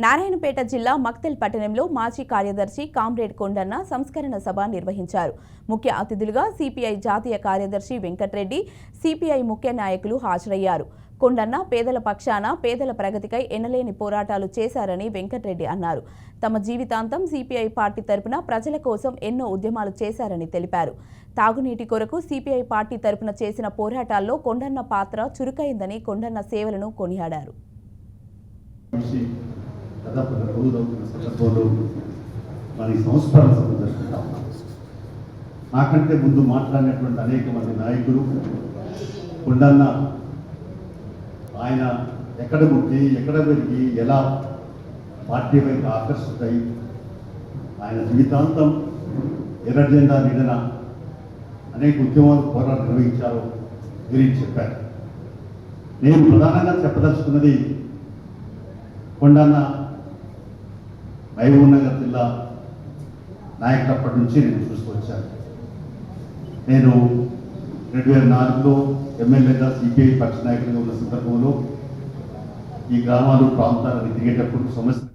నారాయణపేట జిల్లా మక్తల్ పట్టణంలో మాజీ కార్యదర్శి కామ్రేడ్ కొండన్న సంస్కరణ సభ నిర్వహించారు. ముఖ్య అతిథులుగా సిపిఐ జాతీయ కార్యదర్శి వెంకట్రెడ్డి, సిపిఐ ముఖ్య నాయకులు హాజరయ్యారు. కొండన్న పేదల పక్షాన పేదల ప్రగతికై ఎనలేని పోరాటాలు చేశారని వెంకట్రెడ్డి అన్నారు. తమ జీవితాంతం సిపిఐ పార్టీ తరపున ప్రజల కోసం ఎన్నో ఉద్యమాలు చేశారని తెలిపారు. తాగునీటి కొరకు సిపిఐ పార్టీ తరపున చేసిన పోరాటాల్లో కొండన్న పాత్ర చురుకైందని కొండన్న సేవలను కొనియాడారు. దాదాపు 2 రోజులు అవుతున్న సందర్భంలో మరి సంస్కరణ సభ జరుగుతూ ఉన్నాం. నాకంటే ముందు మాట్లాడినటువంటి అనేక మంది నాయకులు కొండన్న ఆయన ఎక్కడ పుట్టి ఎక్కడ పెరిగి ఎలా పార్టీ వైపు ఆకర్షితాయి ఆయన జీవితాంతం ఎర్ర జెండా నీడన అనేక ఉద్యమాలు పోరాటం నిర్వహించారో గురించి చెప్పారు. నేను ప్రధానంగా చెప్పదలుచుకున్నది కొండన్న మహబూబ్నగర్ జిల్లా నాయకులప్పటి నుంచి నేను చూస్తూ వచ్చాను. నేను 2004లో ఎమ్మెల్యేగా సిపిఐ పక్ష నాయకుడిగా ఉన్న సందర్భంలో ఈ గ్రామాలు ప్రాంతాలను తిరిగేటప్పుడు సమస్య